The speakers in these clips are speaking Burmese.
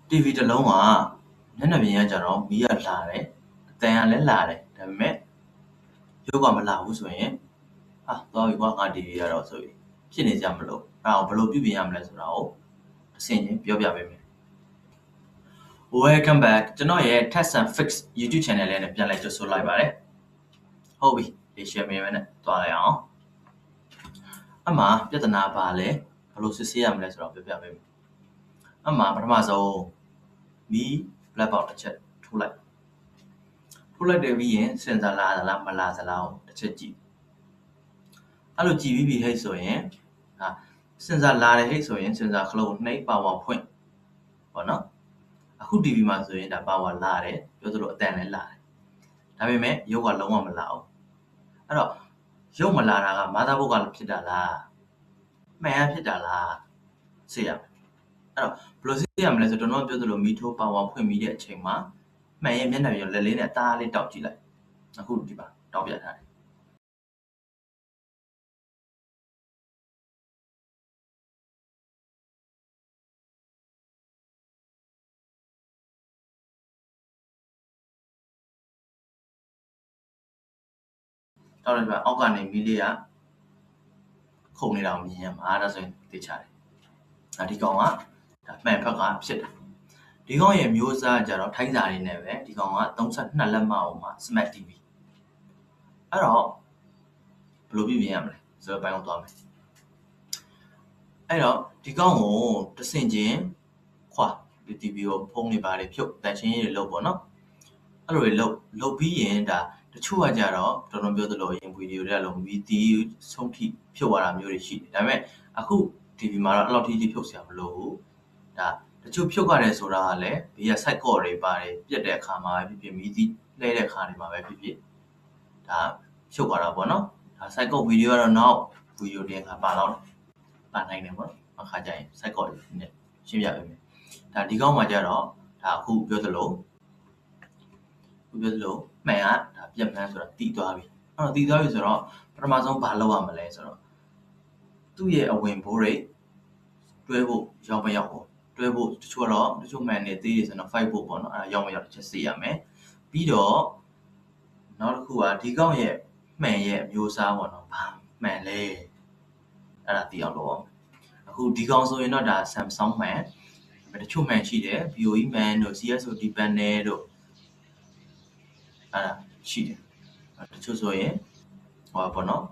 TV တစ်လုံးကမျက်နှာပြင်ကကြတော့မီးကလာတယ်အတန်ကလည်းလာတယ်ဒါပေမဲ့ရုပ်ကမလာဘူးဆိုရင်သွားပြီကွာငါ TV ရတော့ဆိုပြီးဖြစ်နေကြမလို့အဲ့ဒါကိုဘယ်လိုပြုပြင်ရမလဲဆိုတာကိုအစဉ်ချင်းပြောပြပေးမယ် Welcome back ကျွန်တော်ရဲ့ Test and Fix YouTube channel လေးနဲ့ပြန်လည်ကြိုဆိုလိုက်ပါတယ်ဟုတ်ပြီဒီ share ပေးမယ်နဲ့သွားလိုက်အောင်အမှပြဿနာပါလဲဘယ်လိုစစ်ဆေးရမလဲဆိုတော့ပြောပြပေးမယ်အမှပထမဆုံးမီး black box တစ်ချက်ထိုးလိုက်တယ်ပြီးရင်စင်ဆာလာသလားမလာသလားကိုတစ်ချက်ကြည့်အဲ့လိုကြည့်ပြီးဟိတ်ဆိုရင်စင်ဆာလာတယ်ဟိတ်ဆိုရင်စင်ဆာခလုတ်နှိပ်ပါဝါဖွင့်ပေါ့နော်အခု TV မှာဆိုရင်ဒါပါဝါလာတယ်ပြောသလိုအတန်လည်းလာတယ်ဒါပေမဲ့ရုပ်ကလုံးဝမလာဘူးအဲ့တော့ရုပ်မလာတာကမာသာဘုတ်ကဖြစ်တာလားမှန်ရဖြစ်တာလားသိရမယ်အဲ့တော့ဘယ်လိုသိရမလဲဆိုတော့ကျွန်တော်ပြောသလိုမီထိုးပါဝါဖွင့်ပြီးတဲ့အချိန်မှာမှန်ရဲ့မျက်နှာပြင်လက်လေးနဲ့တားလေးတောက်ကြည့်လိုက်အခုဒီပါတောက်ပြထားတယ်တောက်လိုက်ပါအောက်ကနေမီလေးကခုန်နေတာကိုမြင်ရမှာဒါဆိုရင်သိချတယ်ဒီကောင်ကဒါမှန်ဖက်ကဖြစ်တယ်ဒီကောင်ရဲ့မျိုးစားကြတော့ထိုင်းစာရင်းနဲ့ပဲဒီကောင်က32လက်မအောင်မှာ Smart TV အဲ့တော့ဘယ်လိုပြင်ရမလဲဆိုတော့ပိုင်းအောင်သွားမယ်အဲ့တော့ဒီကောင်ကိုတဆင့်ချင်းခွာဒီ TV ကိုဖုံးနေပါတယ်ဖြုတ်တန်ချင်းရေးတွေလုပ်ပေါ့နော်အဲ့လိုတွေလုပ်ပြီးရင်ဒါတချို့ကကြတော့တော်တော်ပြောသလိုရင်ဗီဒီယိုတွေကလုံးပြီးတီးဆုံးထိဖြုတ်ရတာမျိုးတွေရှိတယ်ဒါပေမဲ့အခု TV မှာတော့အဲ့လောက်ထိဖြုတ်စရာမလိုဘူးဒါတချို့ဖြုတ်ရတယ်ဆိုတာကလည်းဘေးက side cord တွေပါတယ်ပြက်တဲ့အခါမှာဖြစ်ဖြစ်မီးသီးလှဲတဲ့အခါတွေမှာပဲဖြစ်ဖြစ်ဒါဖြုတ်ရတာပေါ့နော်ဒါ side cord ဗီဒီယိုကတော့နောက်ဗီဒီယိုတင်ခါပါတော့ပါနိုင်တယ်ပေါ့အခါကျရင် side cord နဲ့ရှင်းပြပေးမယ်ဒါဒီကောင်းမှာကြတော့ဒါအခုပြောသလိုမှန်ကဒါပြက်မှန်းဆိုတာတည်သွားပြီအဲ့တော့တည်သွားပြီဆိုတော့ပထမဆုံးဘာလုပ်ရမလဲဆိုတော့သူ့ရဲ့အဝင်ဘိုးရိတ်တွဲဖို့ရောက်မရောက်ပေါ့တွဲဖို့တချို့မှန်နေသေးတယ်ဆိုတော့5ဖို့ပေါ့နော်အဲ့ဒါရောက်မရောက်တစ်ချက်စေရမယ်ပြီးတော့နောက်တစ်ခုကဒီကောင်းရဲ့မှန်ရဲ့အမျိုးအစားပေါ့နော်ဘာမှန်လဲအဲ့ဒါသိအောင်လုပ်အောင်အခုဒီကောင်းဆိုရင်တော့ဒါ Samsung မှန်တချို့မှန်ရှိတယ် BOE မှန်တို့ CSOD panel တို့အဲ့ဒါရှိတယ်တချို့ဆိုရင်ဟောပေါ့နော်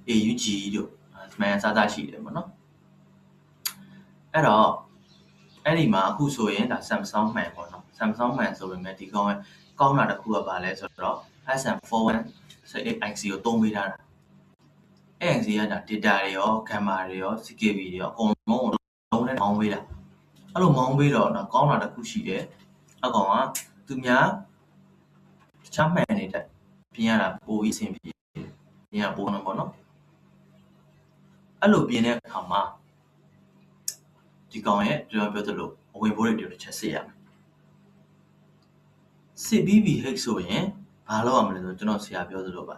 AUG တို့မှန်စားရှိတယ်ပေါ့နော်အဲ့တော့အဲ့ဒီမှာအခုဆိုရင်ဒါ Samsung မှန်ပေါ့နော် Samsung မှန်ဆိုပေမဲ့ဒီကောင်းတာတစ်ခုကပါလဲဆိုတော့ SM4168IC ကိုသုံးပေးထားတာအဲ့ IC ကဒါ data တွေရော camera တွေရော CKV တွေရောအကုန်လုံးနဲ့မောင်းပေးတာအဲ့လိုမောင်းပေးတော့ကောင်းတာတစ်ခုရှိတယ်အကောင်ကသူများတခြားမှန်နေတဲ့ပြင်ရတာပိုပြီးအဆင်ပြေပြင်ရပိုးနေပေါ့နော်အဲ့လိုပြင်တဲ့အခါမှာဒီကောင်ရဲ့ကျွန်တော်ပြောသလိုအဝင်ဘိုးတွေတစ်ချက်စစ်ရမယ်စစ်ပြီးပြီဟိတ်ဆိုရင်ဘာလုပ်ရမလဲဆိုတော့ကျွန်တော်ဆရာပြောသလိုပါ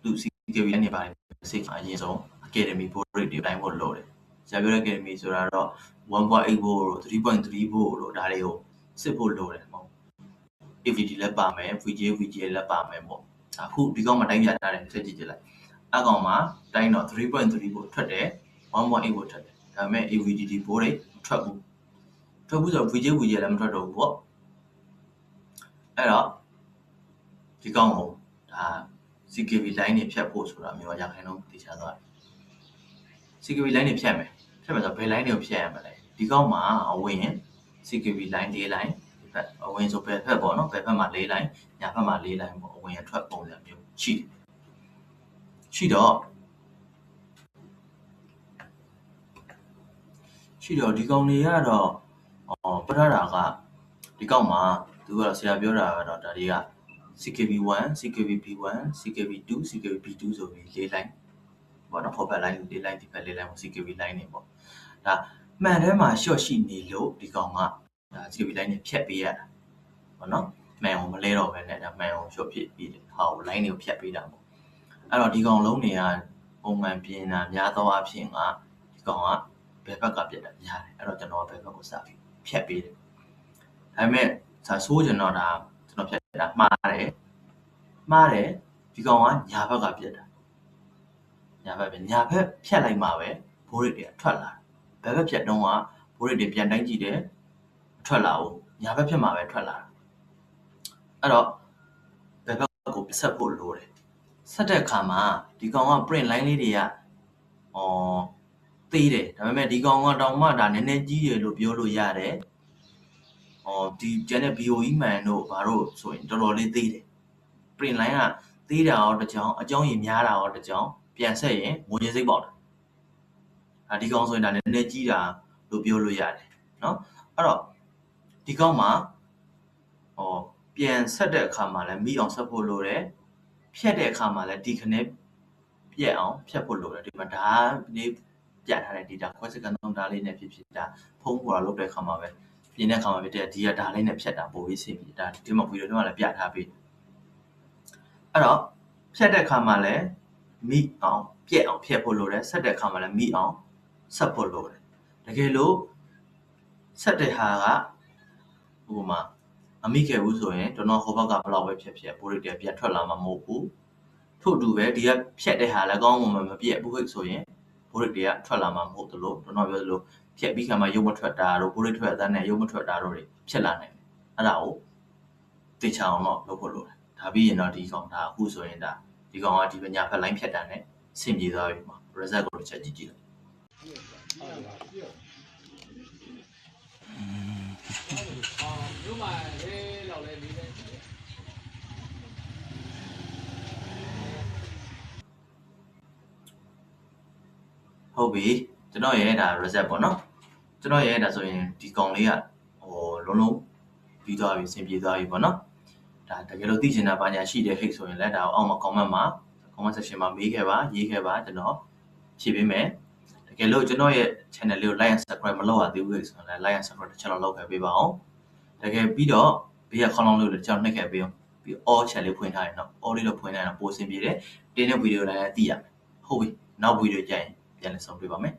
သူ CKV နဲ့ပါတယ်စစ်အရင်ဆုံး Academy ဘိုးတွေတိုင်းဖို့လိုတယ်ဆရာပြောတဲ့ Academy ဆိုတာတော့ 1.8 volt တို့ 3.3 volt တို့ဒါတွေကိုစစ်ဖို့လိုတယ်ပေါ့ AVD လည်းပါမယ် VGA လည်းပါမယ်ပေါ့အခုဒီကောင်မှာတိုင်းပြထားတယ်ချက်ကြည့်လိုက်အကောင်မှာတိုင်းတော့ 3.3 volt ထွက်တယ် 1.8 volt ထွက်တယ်ဒါပေမဲ့ AVD ဘိုးတွေထွက်ဘူးဆိုတော့ VGA လည်းမထွက်တော့ဘူးပေါ့အဲ့တော့ဒီကောင်ကိုဒါ CKV line တွေဖြတ်ဖို့ဆိုတာမျိုးရခိုင်တော့သိချသွားတယ် CKV line တွေဖြတ်မယ်ဆိုဘယ် line တွေကိုဖြတ်ရမလဲဒီကောင်မှာအဝင် CKV line 4 line ဒီဘက်အဝင်ဆိုဘယ်ဘက်ပေါ့နော်ဘယ်ဘက်မှာ4 line ညာဘက်မှာ4 line ပေါ့အဝင်ရထွက်ပုံစံမျိုးရှိတော့ဒီကောင်တွေကတော့ပြထားတာကဒီကောင်မှာသူကဆရာပြောတာကတော့ဒါတွေက CKV1 CKV-B1 CKV2 CKV-B2 ဆိုပြီး4 line ပေါ့နော်ဟိုဘက် line 4 line ဒီဘက်4 line ပေါ့ CKV line တွေပေါ့ဒါမှန်ထဲမှာ short ရှိနေလို့ဒီကောင်ကဒါ CKV line တွေဖြတ်ပေးရတာပေါ့နော်မှန်အောင်မလဲတော့ပဲနဲ့ဒါမှန်အောင် short ဖြစ်ပြီးတယ်ဟော line တွေကိုဖြတ်ပေးတာပေါ့အဲ့တော့ဒီကောင်လုံးတွေကပုံမှန်ပြင်တာများသောအားဖြင့်ကဒီကောင်ကဘယ်ဘက်ကပြတ်တာများတယ်အဲ့တော့ကျွန်တော်ဘယ်ဘက်ကိုစပြီး ဖြတ်ပေးတယ်ဒါပေမဲ့ဆိုးကျွန်တော်ဒါကျွန်တော်ဖြတ်တာမှားတယ်ဒီကောင်ကညာဘက်ကပြတ်တာညာဘက်ဖြတ်လိုက်မှပဲဘိုးရစ်တွေထွက်လာတယ်ဘယ်ဘက်ဖြတ်တော့ကဘိုးရစ်တွေပြန်တိုင်းကြည့်တယ်ထွက်လာဘူးညာဘက်ဖြတ်မှပဲထွက်လာတာအဲ့တော့ဘယ်ဘက်ကိုဆက်ဖို့လိုတယ်ဆက်တဲ့အခါမှာဒီကောင်က print line လေးတွေကသေးတယ်ဒါပေမဲ့ဒီကောင်ကတောင်မှဒါနည်းနည်းကြီးတယ်လို့ပြောလို့ရတယ်ဒီကျန်တဲ့ BOE man တို့ဘာလို့ဆိုရင်တော်တော်လေးသေးတယ် print line ကသေးတာရောတစ်ကြောင်းအကြောင်းရည်များတာရောတစ်ကြောင်းပြန်ဆက်ရင်ငွေစိတ်ပေါက်တာဒီကောင်ဆိုရင်ဒါနည်းနည်းကြီးတာလို့ပြောလို့ရတယ်เนาะအဲ့တော့ဒီကောင်မှာပြန်ဆက်တဲ့အခါမှာလည်းမိအောင်ဆက်ဖို့လိုတယ်ဖြတ်တဲ့အခါမှာလည်းဒီခနဲ့ပြက်အောင်ဖြတ်ဖို့လိုတယ်ဒီမှာဒါလေးပြထားတဲ့ data ခွဲစကန်သုံးဒါလေးနဲ့ဖြစ်ဒါဖုံးပေါ်လာလုပ်တဲ့အခါမှာပဲပြင်တဲ့အခါမှာဖြစ်တဲ့ဒီကဒါလေးနဲ့ဖြတ်တာပိုပြီးဆင်ပြေဒါဒီမှာဗီဒီယိုထဲမှာလည်းပြထားပေးအဲ့တော့ဖြတ်တဲ့အခါမှာလည်းမိအောင်ပြက်အောင်ဖြတ်ဖို့လိုတယ်ဆက်တဲ့အခါမှာလည်းမိအောင်ဆက်ဖို့လိုတယ်တကယ်လို့ဆက်တဲ့ဟာကဥပမာအမိခဲ့ဘူးဆိုရင်ကျွန်တော်ဟိုဘက်ကဘလောက်ပဲဖြတ်ဘိုးရစ်တွေပြန်ထွက်လာမှာမဟုတ်ဘူးထို့အတူပဲဒီကဖြတ်တဲ့ဟာလည်းကောင်းမှမပြက်ဘူးဆိုရင်ဘိုးရစ်တွေကထွက်လာမှာမဟုတ်သလိုကျွန်တော်ပြောသလိုဖြတ်ပြီးခါမှရုပ်မထွက်တာတို့ဘိုးရစ်ထွက်တဲ့နဲ့ရုပ်မထွက်တာတို့တွေဖြစ်လာနိုင်တယ်အဲ့ဒါကိုသိချအောင်တော့လုပ်ဖို့လိုတယ်ဒါပြီးရင်တော့ဒီကောင်ဒါအခုဆိုရင်ဒါဒီကောင်ကဒီပညာဖက်လိုင်းဖြတ်တာနဲ့ဆင်ပြေသွားပြီမှာ result ကိုချက်ကြည့်လိုက်ဟုတ်ပြီကျွန်တော်ရဲ့ဒါ result ပေါ့နော်ကျွန်တော်ရဲ့ဒါဆိုရင်ဒီကောင်လေးကလုံးပြီးသွားပြီဆင်ပြေသွားပြီပေါ့နော်ဒါတကယ်လို့သိချင်တာဘာညာရှိတယ်ဟိတ်ဆိုရင်လည်းဒါအောက်မှာ comment section မှာမေးခဲ့ပါရေးခဲ့ပါကျွန်တော်ဖြေပေးမယ်တကယ်လို့ကျွန်တော်ရဲ့ channel လေးကို like and subscribe မလုပ်ရသေးဘူးဆိုရင်လည်း like and subscribe တစ်ချက်လောက်လုပ်ခဲ့ပေးပါအောင်တကယ်ပြီးတော့ဘေးကခေါင်းလောင်းလေးကိုကျွန်တော်နှိပ်ခဲ့ပေးအောင်ပြီး all channel လေးဖွင့်ထားရင်တော့ all လေးတော့ဖွင့်ထားရင်ပိုဆင်ပြေတယ်တင်းတဲ့ဗီဒီယိုလည်းသိရမယ်ဟုတ်ပြီနောက်ဗီဒီယိုကြရင်ပြန်လည်ဆုံတွေ့ပါမယ်